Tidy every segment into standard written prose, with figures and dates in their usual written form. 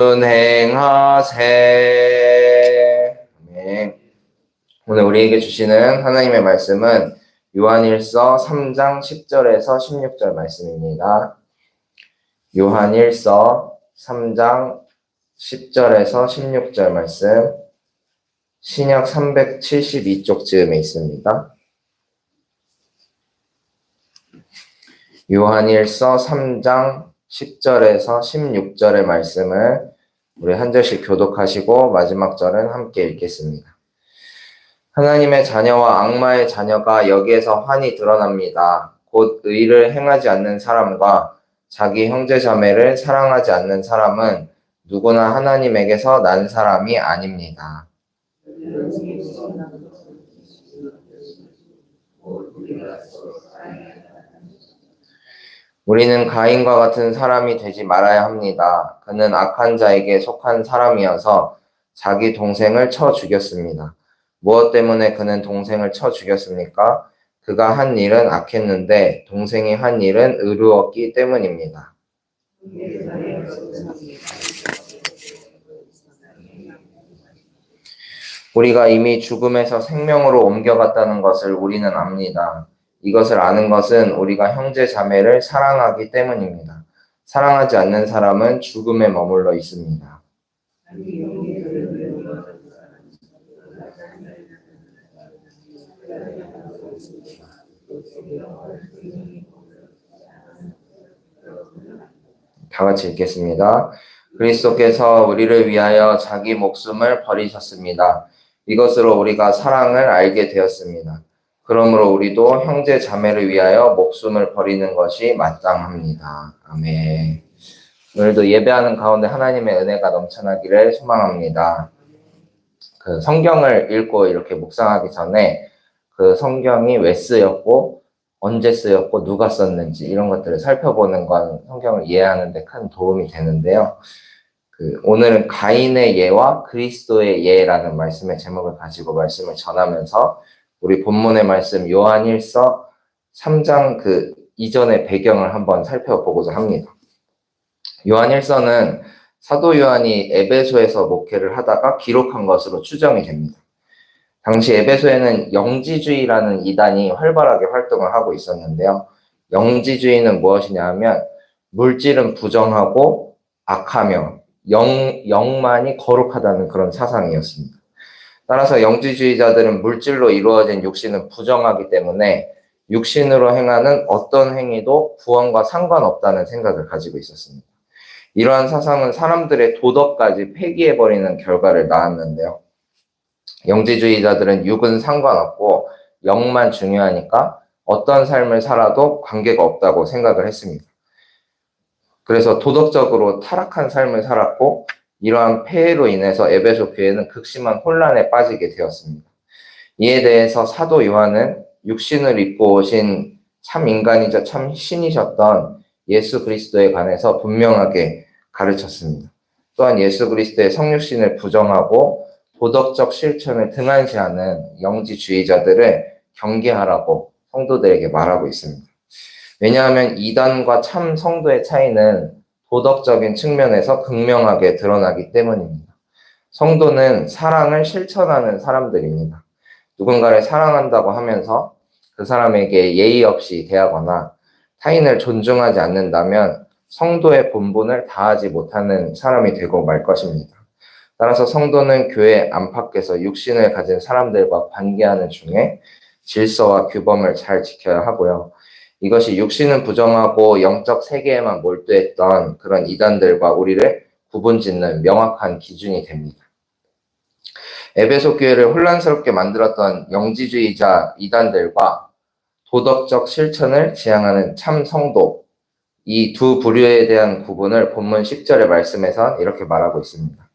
은행하세. 네. 오늘 우리에게 주시는 하나님의 말씀은 요한일서 3장 10절에서 16절 말씀입니다. 요한일서 3장 10절에서 16절 말씀, 신약 372쪽 즈음에 있습니다. 요한일서 3장 10절에서 16절의 말씀을 우리 한 절씩 교독하시고 마지막 절은 함께 읽겠습니다. 하나님의 자녀와 악마의 자녀가 여기에서 환히 드러납니다. 곧 의를 행하지 않는 사람과 자기 형제 자매를 사랑하지 않는 사람은 누구나 하나님에게서 난 사람이 아닙니다. 우리는 가인과 같은 사람이 되지 말아야 합니다. 그는 악한 자에게 속한 사람이어서 자기 동생을 쳐 죽였습니다. 무엇 때문에 그는 동생을 쳐 죽였습니까? 그가 한 일은 악했는데 동생이 한 일은 의로웠기 때문입니다. 우리가 이미 죽음에서 생명으로 옮겨갔다는 것을 우리는 압니다. 이것을 아는 것은 우리가 형제 자매를 사랑하기 때문입니다. 사랑하지 않는 사람은 죽음에 머물러 있습니다. 다 같이 읽겠습니다. 그리스도께서 우리를 위하여 자기 목숨을 버리셨습니다. 이것으로 우리가 사랑을 알게 되었습니다. 그러므로 우리도 형제 자매를 위하여 목숨을 버리는 것이 마땅합니다. 아멘. 오늘도 예배하는 가운데 하나님의 은혜가 넘쳐나기를 소망합니다. 그 성경을 읽고 이렇게 묵상하기 전에 그 성경이 왜 쓰였고 언제 쓰였고 누가 썼는지 이런 것들을 살펴보는 건 성경을 이해하는 데 큰 도움이 되는데요. 오늘은 가인의 예와 그리스도의 예라는 말씀의 제목을 가지고 말씀을 전하면서 우리 본문의 말씀 요한일서 3장 그 이전의 배경을 한번 살펴보고자 합니다. 요한일서는 사도 요한이 에베소에서 목회를 하다가 기록한 것으로 추정이 됩니다. 당시 에베소에는 영지주의라는 이단이 활발하게 활동을 하고 있었는데요. 영지주의는 무엇이냐 하면 물질은 부정하고 악하며 영만이 거룩하다는 그런 사상이었습니다. 따라서 영지주의자들은 물질로 이루어진 육신은 부정하기 때문에 육신으로 행하는 어떤 행위도 구원과 상관없다는 생각을 가지고 있었습니다. 이러한 사상은 사람들의 도덕까지 폐기해버리는 결과를 낳았는데요. 영지주의자들은 육은 상관없고 영만 중요하니까 어떤 삶을 살아도 관계가 없다고 생각을 했습니다. 그래서 도덕적으로 타락한 삶을 살았고 이러한 폐해로 인해서 에베소 교회는 극심한 혼란에 빠지게 되었습니다. 이에 대해서 사도 요한은 육신을 입고 오신 참 인간이자 참 신이셨던 예수 그리스도에 관해서 분명하게 가르쳤습니다. 또한 예수 그리스도의 성육신을 부정하고 도덕적 실천을 등한시하는 영지주의자들을 경계하라고 성도들에게 말하고 있습니다. 왜냐하면 이단과 참 성도의 차이는 도덕적인 측면에서 극명하게 드러나기 때문입니다. 성도는 사랑을 실천하는 사람들입니다. 누군가를 사랑한다고 하면서 그 사람에게 예의 없이 대하거나 타인을 존중하지 않는다면 성도의 본분을 다하지 못하는 사람이 되고 말 것입니다. 따라서 성도는 교회 안팎에서 육신을 가진 사람들과 관계하는 중에 질서와 규범을 잘 지켜야 하고요. 이것이 육신은 부정하고 영적 세계에만 몰두했던 그런 이단들과 우리를 구분짓는 명확한 기준이 됩니다. 에베소 교회를 혼란스럽게 만들었던 영지주의자 이단들과 도덕적 실천을 지향하는 참 성도, 이 두 부류에 대한 구분을 본문 10절의 말씀에서 이렇게 말하고 있습니다.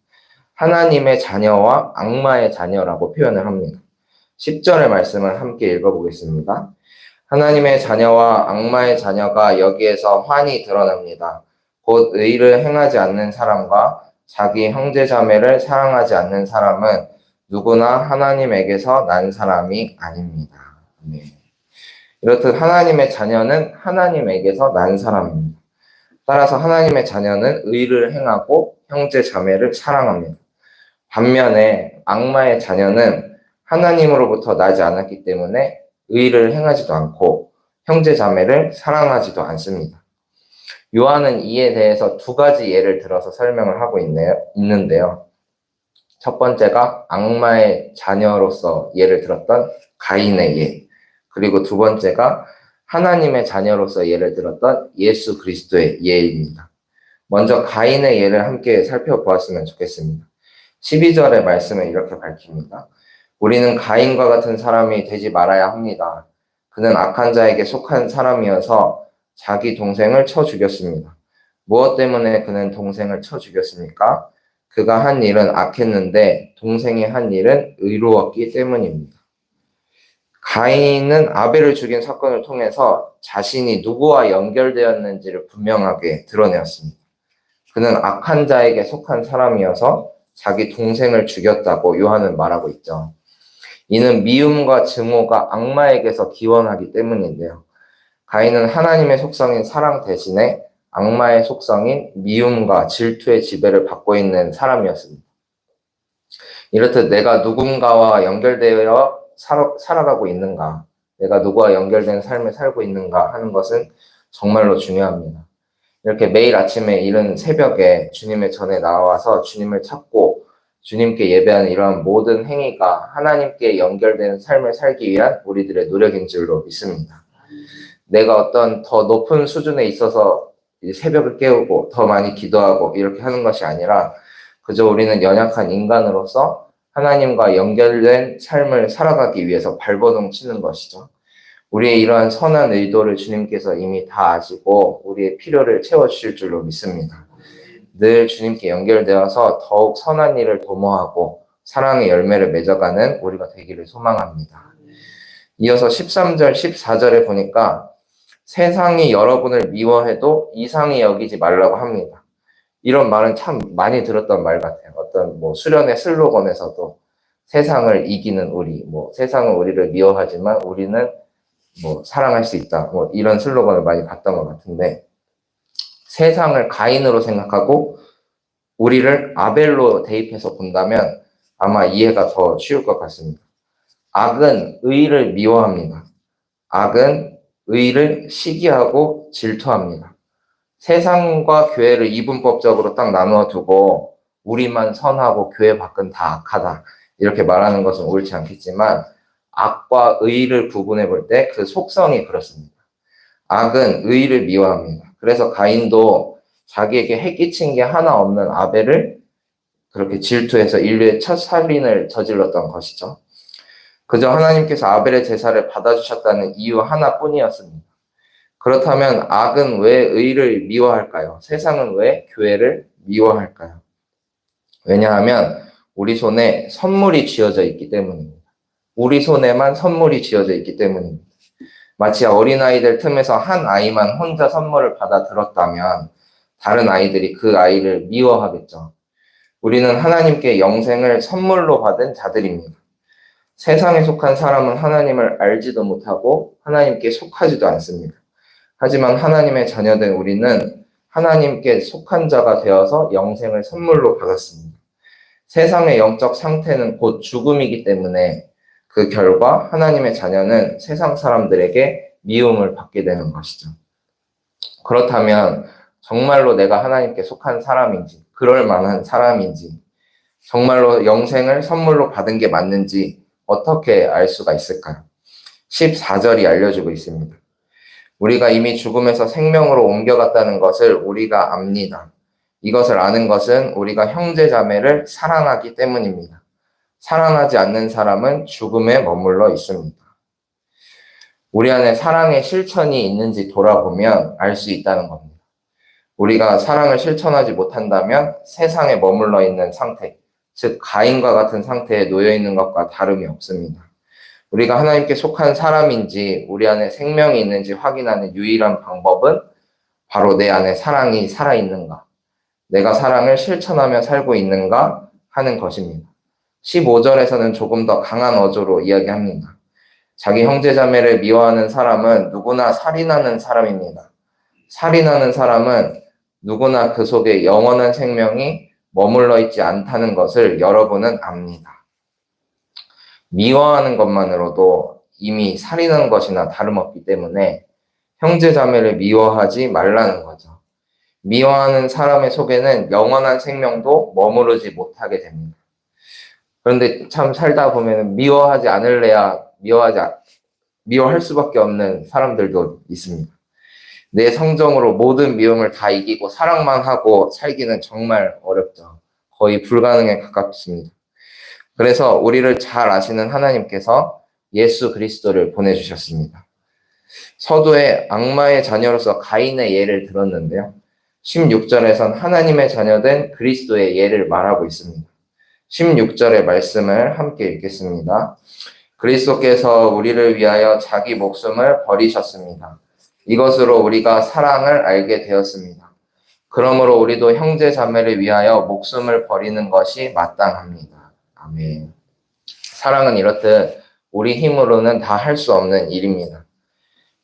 하나님의 자녀와 악마의 자녀라고 표현을 합니다. 10절의 말씀을 함께 읽어보겠습니다. 하나님의 자녀와 악마의 자녀가 여기에서 환히 드러납니다. 곧 의를 행하지 않는 사람과 자기 형제 자매를 사랑하지 않는 사람은 누구나 하나님에게서 난 사람이 아닙니다. 네. 이렇듯 하나님의 자녀는 하나님에게서 난 사람입니다. 따라서 하나님의 자녀는 의를 행하고 형제 자매를 사랑합니다. 반면에 악마의 자녀는 하나님으로부터 나지 않았기 때문에 의를 행하지도 않고 형제 자매를 사랑하지도 않습니다. 요한은 이에 대해서 두 가지 예를 들어서 설명을 하고 있는데요. 첫 번째가 악마의 자녀로서 예를 들었던 가인의 예, 그리고 두 번째가 하나님의 자녀로서 예를 들었던 예수 그리스도의 예입니다. 먼저 가인의 예를 함께 살펴보았으면 좋겠습니다. 12절의 말씀을 이렇게 밝힙니다. 우리는 가인과 같은 사람이 되지 말아야 합니다. 그는 악한 자에게 속한 사람이어서 자기 동생을 쳐 죽였습니다. 무엇 때문에 그는 동생을 쳐 죽였습니까? 그가 한 일은 악했는데 동생이 한 일은 의로웠기 때문입니다. 가인은 아벨을 죽인 사건을 통해서 자신이 누구와 연결되었는지를 분명하게 드러내었습니다. 그는 악한 자에게 속한 사람이어서 자기 동생을 죽였다고 요한은 말하고 있죠. 이는 미움과 증오가 악마에게서 기원하기 때문인데요. 가인은 하나님의 속성인 사랑 대신에 악마의 속성인 미움과 질투의 지배를 받고 있는 사람이었습니다. 이렇듯 내가 누군가와 연결되어 살아가고 있는가, 내가 누구와 연결된 삶을 살고 있는가 하는 것은 정말로 중요합니다. 이렇게 매일 아침에 이른 새벽에 주님의 전에 나와서 주님을 찾고 주님께 예배하는 이러한 모든 행위가 하나님께 연결되는 삶을 살기 위한 우리들의 노력인 줄로 믿습니다. 내가 어떤 더 높은 수준에 있어서 새벽을 깨우고 더 많이 기도하고 이렇게 하는 것이 아니라 그저 우리는 연약한 인간으로서 하나님과 연결된 삶을 살아가기 위해서 발버둥 치는 것이죠. 우리의 이러한 선한 의도를 주님께서 이미 다 아시고 우리의 필요를 채워주실 줄로 믿습니다. 늘 주님께 연결되어서 더욱 선한 일을 도모하고 사랑의 열매를 맺어가는 우리가 되기를 소망합니다. 이어서 13절, 14절에 보니까 세상이 여러분을 미워해도 이상히 여기지 말라고 합니다. 이런 말은 참 많이 들었던 말 같아요. 어떤 수련의 슬로건에서도 세상을 이기는 우리, 세상은 우리를 미워하지만 우리는 사랑할 수 있다. 이런 슬로건을 많이 봤던 것 같은데, 세상을 가인으로 생각하고 우리를 아벨로 대입해서 본다면 아마 이해가 더 쉬울 것 같습니다. 악은 의를 미워합니다. 악은 의를 시기하고 질투합니다. 세상과 교회를 이분법적으로 딱 나누어 두고 우리만 선하고 교회 밖은 다 악하다 이렇게 말하는 것은 옳지 않겠지만 악과 의를 구분해 볼 때 그 속성이 그렇습니다. 악은 의를 미워합니다. 그래서 가인도 자기에게 해끼친 게 하나 없는 아벨을 그렇게 질투해서 인류의 첫 살인을 저질렀던 것이죠. 그저 하나님께서 아벨의 제사를 받아주셨다는 이유 하나뿐이었습니다. 그렇다면 악은 왜 의를 미워할까요? 세상은 왜 교회를 미워할까요? 왜냐하면 우리 손에 선물이 쥐어져 있기 때문입니다. 우리 손에만 선물이 쥐어져 있기 때문입니다. 마치 어린아이들 틈에서 한 아이만 혼자 선물을 받아 들었다면 다른 아이들이 그 아이를 미워하겠죠. 우리는 하나님께 영생을 선물로 받은 자들입니다. 세상에 속한 사람은 하나님을 알지도 못하고 하나님께 속하지도 않습니다. 하지만 하나님의 자녀된 우리는 하나님께 속한 자가 되어서 영생을 선물로 받았습니다. 세상의 영적 상태는 곧 죽음이기 때문에 그 결과 하나님의 자녀는 세상 사람들에게 미움을 받게 되는 것이죠. 그렇다면 정말로 내가 하나님께 속한 사람인지, 그럴 만한 사람인지, 정말로 영생을 선물로 받은 게 맞는지 어떻게 알 수가 있을까요? 14절이 알려주고 있습니다. 우리가 이미 죽음에서 생명으로 옮겨갔다는 것을 우리가 압니다. 이것을 아는 것은 우리가 형제 자매를 사랑하기 때문입니다. 사랑하지 않는 사람은 죽음에 머물러 있습니다. 우리 안에 사랑의 실천이 있는지 돌아보면 알 수 있다는 겁니다. 우리가 사랑을 실천하지 못한다면 세상에 머물러 있는 상태, 즉 가인과 같은 상태에 놓여 있는 것과 다름이 없습니다. 우리가 하나님께 속한 사람인지 우리 안에 생명이 있는지 확인하는 유일한 방법은 바로 내 안에 사랑이 살아있는가, 내가 사랑을 실천하며 살고 있는가 하는 것입니다. 15절에서는 조금 더 강한 어조로 이야기합니다. 자기 형제자매를 미워하는 사람은 누구나 살인하는 사람입니다. 살인하는 사람은 누구나 그 속에 영원한 생명이 머물러 있지 않다는 것을 여러분은 압니다. 미워하는 것만으로도 이미 살인한 것이나 다름없기 때문에 형제 자매를 미워하지 말라는 거죠. 미워하는 사람의 속에는 영원한 생명도 머무르지 못하게 됩니다. 그런데 참 살다 보면 미워하지 않을래야 미워할 수밖에 없는 사람들도 있습니다. 내 성정으로 모든 미움을 다 이기고 사랑만 하고 살기는 정말 어렵죠. 거의 불가능에 가깝습니다. 그래서 우리를 잘 아시는 하나님께서 예수 그리스도를 보내주셨습니다. 서두에 악마의 자녀로서 가인의 예를 들었는데요. 16절에선 하나님의 자녀된 그리스도의 예를 말하고 있습니다. 16절의 말씀을 함께 읽겠습니다. 그리스도께서 우리를 위하여 자기 목숨을 버리셨습니다. 이것으로 우리가 사랑을 알게 되었습니다. 그러므로 우리도 형제 자매를 위하여 목숨을 버리는 것이 마땅합니다. 아멘. 사랑은 이렇듯 우리 힘으로는 다 할 수 없는 일입니다.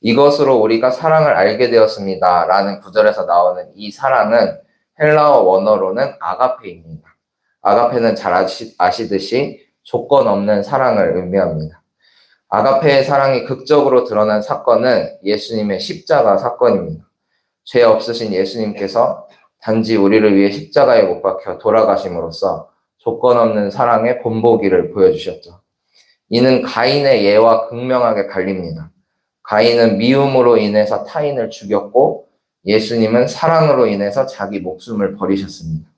이것으로 우리가 사랑을 알게 되었습니다. 라는 구절에서 나오는 이 사랑은 헬라어 원어로는 아가페입니다. 아가페는 잘 아시듯이 조건 없는 사랑을 의미합니다. 아가페의 사랑이 극적으로 드러난 사건은 예수님의 십자가 사건입니다. 죄 없으신 예수님께서 단지 우리를 위해 십자가에 못 박혀 돌아가심으로써 조건 없는 사랑의 본보기를 보여주셨죠. 이는 가인의 예와 극명하게 갈립니다. 가인은 미움으로 인해서 타인을 죽였고 예수님은 사랑으로 인해서 자기 목숨을 버리셨습니다.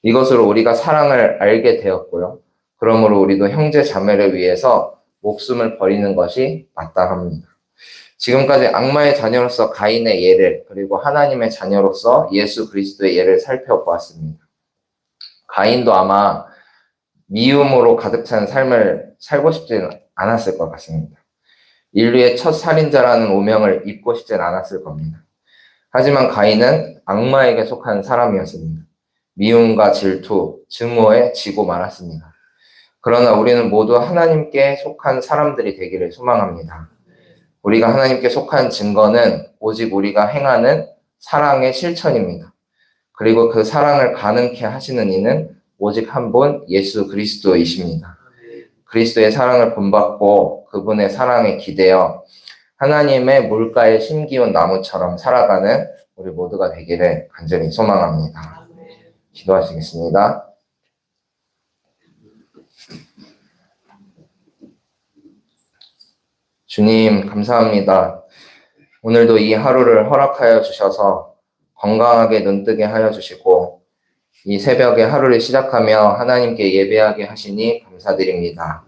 이것으로 우리가 사랑을 알게 되었고요. 그러므로 우리도 형제 자매를 위해서 목숨을 버리는 것이 마땅합니다. 지금까지 악마의 자녀로서 가인의 예를 그리고 하나님의 자녀로서 예수 그리스도의 예를 살펴보았습니다. 가인도 아마 미움으로 가득 찬 삶을 살고 싶지는 않았을 것 같습니다. 인류의 첫 살인자라는 오명을 입고 싶진 않았을 겁니다. 하지만 가인은 악마에게 속한 사람이었습니다. 미움과 질투, 증오에 지고 말았습니다. 그러나 우리는 모두 하나님께 속한 사람들이 되기를 소망합니다. 우리가 하나님께 속한 증거는 오직 우리가 행하는 사랑의 실천입니다. 그리고 그 사랑을 가능케 하시는 이는 오직 한 분 예수 그리스도이십니다. 그리스도의 사랑을 본받고 그분의 사랑에 기대어 하나님의 물가에 심기운 나무처럼 살아가는 우리 모두가 되기를 간절히 소망합니다. 기도하시겠습니다. 주님, 감사합니다. 오늘도 이 하루를 허락하여 주셔서 건강하게 눈뜨게 하여 주시고 이 새벽에 하루를 시작하며 하나님께 예배하게 하시니 감사드립니다.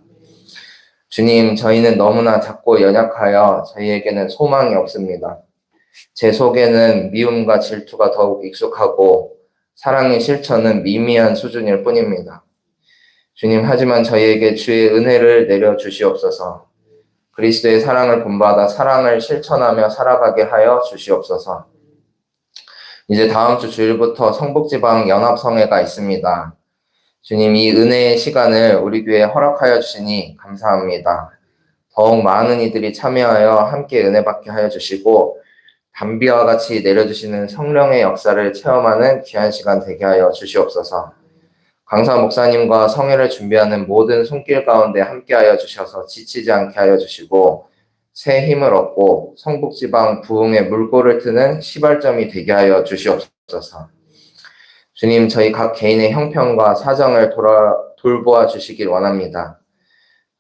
주님, 저희는 너무나 작고 연약하여 저희에게는 소망이 없습니다. 제 속에는 미움과 질투가 더욱 익숙하고 사랑의 실천은 미미한 수준일 뿐입니다. 주님, 하지만 저희에게 주의 은혜를 내려주시옵소서. 그리스도의 사랑을 본받아 사랑을 실천하며 살아가게 하여 주시옵소서. 이제 다음 주 주일부터 성북지방 연합성회가 있습니다. 주님, 이 은혜의 시간을 우리 교회에 허락하여 주시니 감사합니다. 더욱 많은 이들이 참여하여 함께 은혜 받게 하여 주시고 담비와 같이 내려주시는 성령의 역사를 체험하는 귀한 시간 되게 하여 주시옵소서. 강사 목사님과 성회를 준비하는 모든 손길 가운데 함께하여 주셔서 지치지 않게 하여 주시고 새 힘을 얻고 성북지방 부흥의 물꼬를 트는 시발점이 되게 하여 주시옵소서. 주님, 저희 각 개인의 형편과 사정을 돌보아 주시길 원합니다.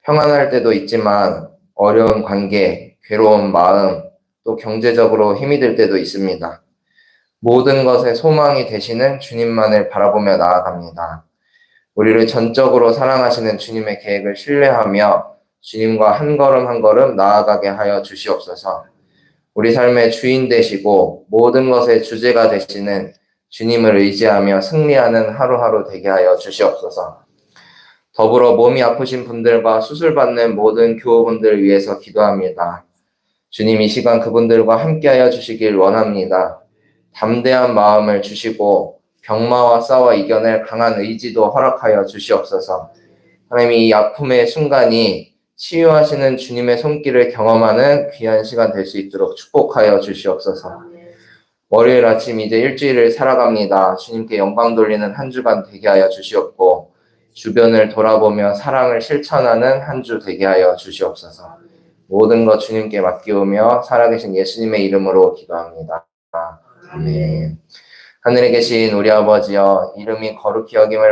평안할 때도 있지만 어려운 관계, 괴로운 마음, 또 경제적으로 힘이 들 때도 있습니다. 모든 것에 소망이 되시는 주님만을 바라보며 나아갑니다. 우리를 전적으로 사랑하시는 주님의 계획을 신뢰하며 주님과 한 걸음 한 걸음 나아가게 하여 주시옵소서. 우리 삶의 주인 되시고 모든 것의 주제가 되시는 주님을 의지하며 승리하는 하루하루 되게 하여 주시옵소서. 더불어 몸이 아프신 분들과 수술받는 모든 교우분들을 위해서 기도합니다. 주님, 이 시간 그분들과 함께하여 주시길 원합니다. 담대한 마음을 주시고 병마와 싸워 이겨낼 강한 의지도 허락하여 주시옵소서. 하나님, 이 아픔의 순간이 치유하시는 주님의 손길을 경험하는 귀한 시간 될 수 있도록 축복하여 주시옵소서. 월요일 아침 이제 일주일을 살아갑니다. 주님께 영광 돌리는 한 주간 되게 하여 주시옵고 주변을 돌아보며 사랑을 실천하는 한 주 되게 하여 주시옵소서. 모든 것 주님께 맡기오며 살아계신 예수님의 이름으로 기도합니다. 아멘. 하늘에 계신 우리 아버지여, 이름이 거룩히 여김을